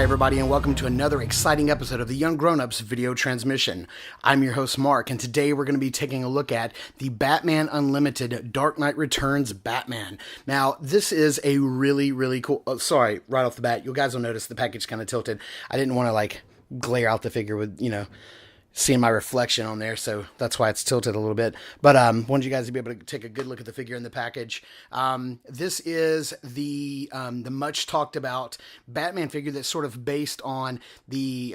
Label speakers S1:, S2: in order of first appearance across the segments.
S1: Hi everybody, and welcome to another exciting episode of the Ungrownups video transmission. I'm your host Mark, and today we're going to be taking a look at the Batman Unlimited Dark Knight Returns Batman. Now, this is a really cool... Oh, sorry, right off the bat, you guys will notice the package kind of tilted. I didn't want to, glare out the figure with, seeing my reflection on there, so that's why it's tilted a little bit. But wanted you guys to be able to take a good look at the figure in the package. This is the much talked about Batman figure that's sort of based on the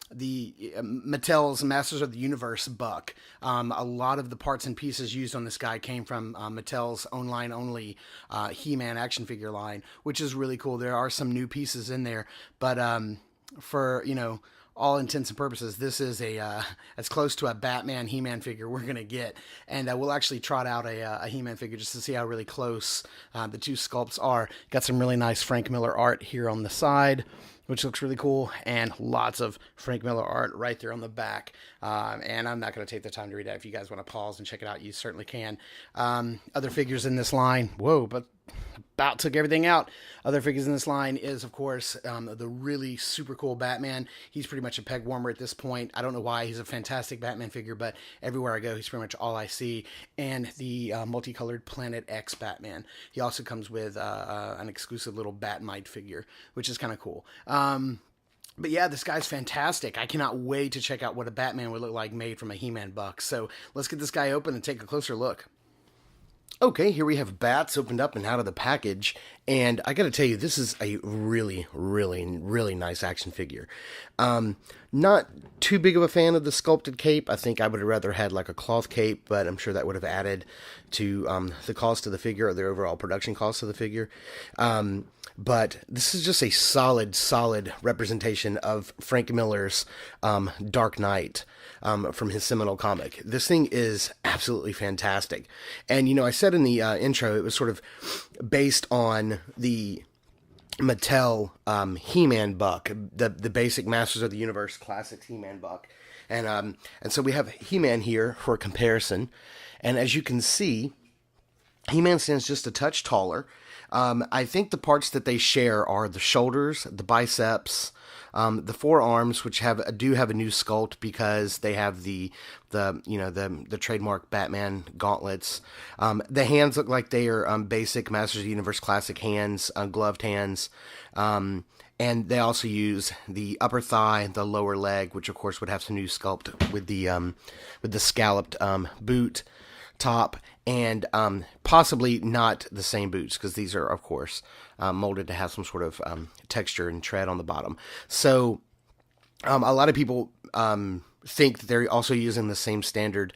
S1: Mattel's Masters of the Universe buck. A lot of the parts and pieces used on this guy came from Mattel's online only He-Man action figure line, which is really cool. There are some new pieces in there, but for all intents and purposes, this is as close to a Batman He-Man figure we're going to get. And we'll actually trot out a He-Man figure just to see how really close the two sculpts are. Got some really nice Frank Miller art here on the side, which looks really cool, and lots of Frank Miller art right there on the back. And I'm not going to take the time to read that. If you guys want to pause and check it out, you certainly can. Other figures in this line, whoa, but about took everything out. Other figures in this line is, of course, the really super cool Batman. He's pretty much a peg warmer at this point. I don't know why. He's a fantastic Batman figure, but everywhere I go, he's pretty much all I see. And the multicolored Planet X Batman. He also comes with an exclusive little Batmite figure, which is kind of cool. But yeah, this guy's fantastic. I cannot wait to check out what a Batman would look like made from a He-Man buck. So let's get this guy open and take a closer look. Okay, here we have Bats opened up and out of the package, and I gotta tell you, this is a really nice action figure. Not too big of a fan of the sculpted cape. I think I would have rather had like a cloth cape, but I'm sure that would have added to the cost of the figure, or the overall production cost of the figure. But this is just a solid representation of Frank Miller's Dark Knight from his seminal comic. This thing is absolutely fantastic. And, I said in the intro, it was sort of based on the Mattel He-Man buck, the basic Masters of the Universe Classics He-Man buck. And so we have He-Man here for comparison. And as you can see, He-Man stands just a touch taller. I think the parts that they share are the shoulders, the biceps, the forearms, which do have a new sculpt because they have the trademark Batman gauntlets. The hands look like they are basic Masters of the Universe classic hands, gloved hands. And they also use the upper thigh, the lower leg, which of course would have some new sculpt with the scalloped boot top, and possibly not the same boots, because these are, of course, molded to have some sort of texture and tread on the bottom. So a lot of people think that they're also using the same standard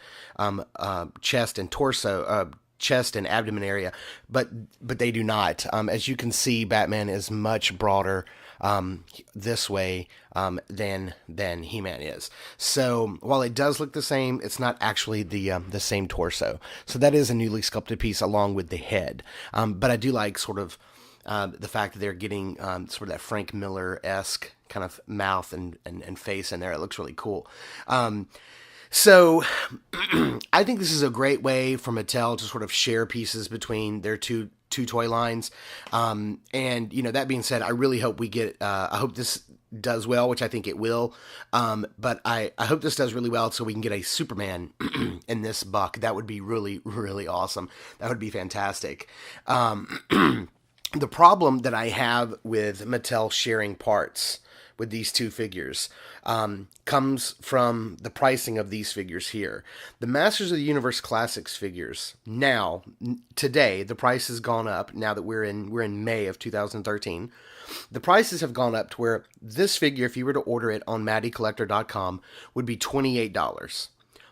S1: chest and torso, chest and abdomen area, but they do not. As you can see, Batman is much broader this way than He-Man is. So while it does look the same, it's not actually the same torso. So that is a newly sculpted piece along with the head. But I do like sort of the fact that they're getting sort of that Frank Miller-esque kind of mouth and face in there. It looks really cool. So I think this is a great way for Mattel to sort of share pieces between their two toy lines. And, that being said, I really hope we get, I hope this does well, which I think it will. But I hope this does really well so we can get a Superman in this buck. That would be really awesome. That would be fantastic. The problem that I have with Mattel sharing parts with these two figures comes from the pricing of these figures here. The Masters of the Universe Classics figures, today, the price has gone up, now that we're in May of 2013. The prices have gone up to where this figure, if you were to order it on MattyCollector.com, would be $28,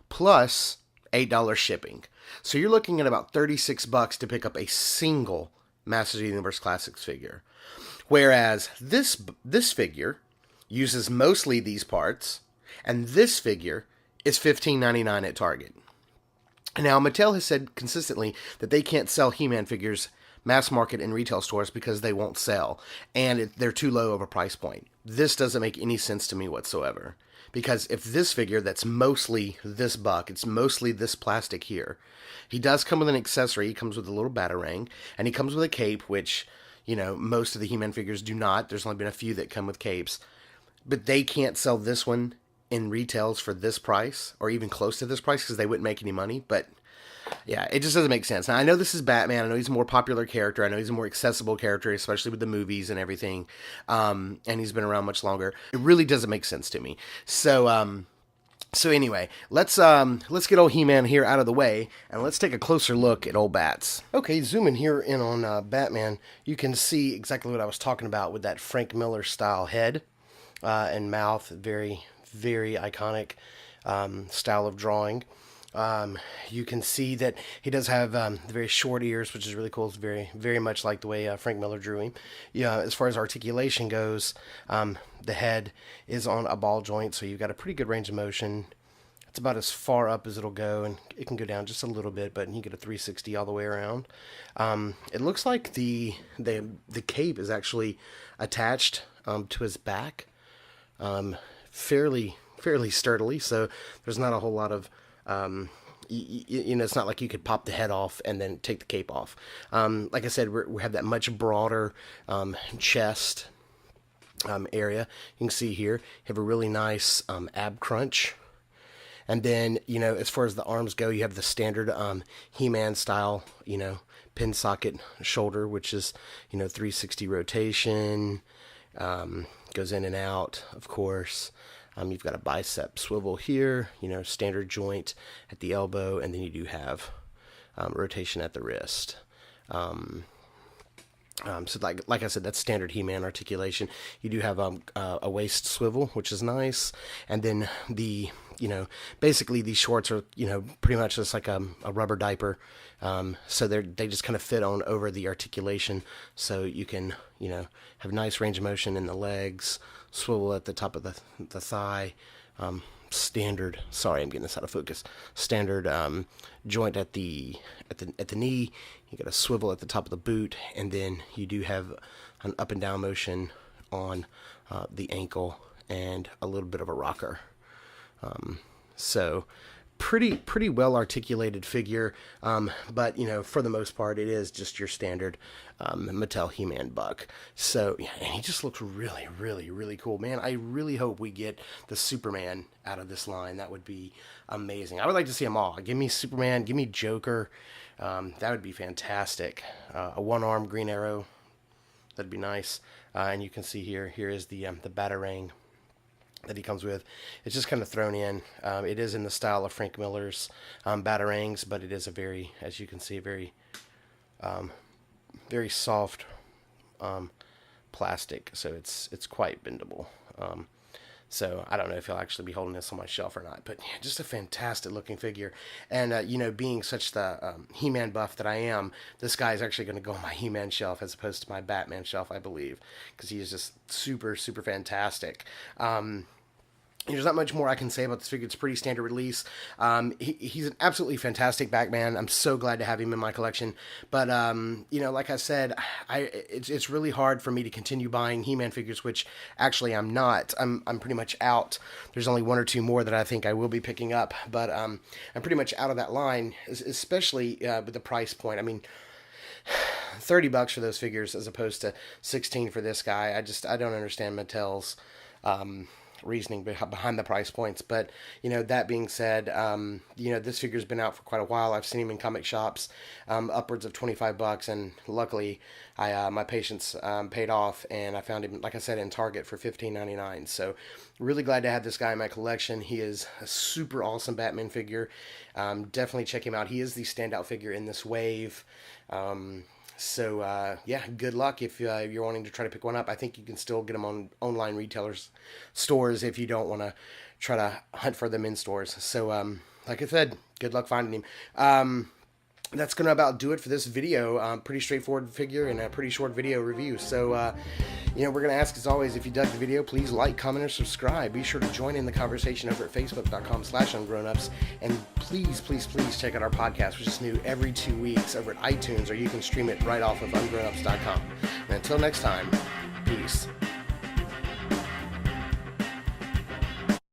S1: plus $8 shipping. So you're looking at about $36 to pick up a single Masters of the Universe Classics figure. Whereas this figure uses mostly these parts, and this figure is $15.99 at Target. Now, Mattel has said consistently that they can't sell He-Man figures mass market in retail stores because they won't sell, and they're too low of a price point. This doesn't make any sense to me whatsoever, because if this figure that's mostly this buck, it's mostly this plastic here, he does come with an accessory. He comes with a little batarang, and he comes with a cape, which most of the He-Man figures do not. There's only been a few that come with capes. But they can't sell this one in retails for this price, or even close to this price, because they wouldn't make any money. But yeah, it just doesn't make sense. Now, I know this is Batman. I know he's a more popular character. I know he's a more accessible character, especially with the movies and everything. And he's been around much longer. It really doesn't make sense to me. So anyway, let's get old He-Man here out of the way, and let's take a closer look at old Bats. Okay, zooming here in on Batman, you can see exactly what I was talking about with that Frank Miller style head and mouth. Very, very iconic style of drawing. You can see that he does have the very short ears, which is really cool. It's very, very much like the way Frank Miller drew him. Yeah, as far as articulation goes, the head is on a ball joint, so you've got a pretty good range of motion. It's about as far up as it'll go, and it can go down just a little bit, but you get a 360 all the way around. It looks like the cape is actually attached to his back, fairly sturdily. So there's not a whole lot of it's not like you could pop the head off and then take the cape off. Like I said, we have that much broader chest area. You can see here, you have a really nice ab crunch. And then, as far as the arms go, you have the standard He-Man style, pin socket shoulder, which is, 360 rotation, goes in and out, of course. You've got a bicep swivel here, standard joint at the elbow, and then you do have rotation at the wrist. So like I said, that's standard He-Man articulation. You do have a waist swivel, which is nice, and then basically these shorts are pretty much just like a rubber diaper. So they just kind of fit on over the articulation, so you can have nice range of motion in the legs, swivel at the top of the thigh. Standard. Sorry, I'm getting this out of focus. Standard joint at the knee. You got a swivel at the top of the boot, and then you do have an up and down motion on the ankle and a little bit of a rocker. So pretty well articulated figure, but for the most part it is just your standard Mattel He-Man buck. So yeah, and he just looks really, really, really cool, man. I really hope we get the Superman out of this line. That would be amazing. I would like to see them all. Give me Superman, give me Joker. That would be fantastic. A one-armed Green Arrow, that'd be nice. And you can see here is the Batarang that he comes with. It's just kind of thrown in. It is in the style of Frank Miller's Batarangs, but it is a very, as you can see, very soft plastic, so it's quite bendable. So I don't know if I'll actually be holding this on my shelf or not, but yeah, just a fantastic looking figure. And being such the He-Man buff that I am, this guy is actually going to go on my He-Man shelf as opposed to my Batman shelf, I believe, because he is just super, super fantastic. There's not much more I can say about this figure. It's a pretty standard release. He's an absolutely fantastic Batman. I'm so glad to have him in my collection. But, like I said, it's really hard for me to continue buying He-Man figures, which actually I'm not. I'm pretty much out. There's only one or two more that I think I will be picking up. But I'm pretty much out of that line, especially with the price point. I mean, $30 for those figures as opposed to $16 for this guy. I don't understand Mattel's reasoning behind the price points. But that being said, this figure's been out for quite a while. I've seen him in comic shops upwards of $25, and luckily my patience paid off, and I found him, like I said, in Target for $15.99. So really glad to have this guy in my collection. He is a super awesome Batman figure. Definitely check him out. He is the standout figure in this wave. So yeah, good luck if you're wanting to try to pick one up. I think you can still get them on online retailers stores if you don't want to try to hunt for them in stores. So like I said, good luck finding him. That's going to about do it for this video. Pretty straightforward figure and a pretty short video review. So, we're going to ask, as always, if you dug the video, please like, comment, or subscribe. Be sure to join in the conversation over at facebook.com/ungrownups. And please, please, please check out our podcast, which is new every 2 weeks over at iTunes, or you can stream it right off of ungrownups.com. And until next time, peace.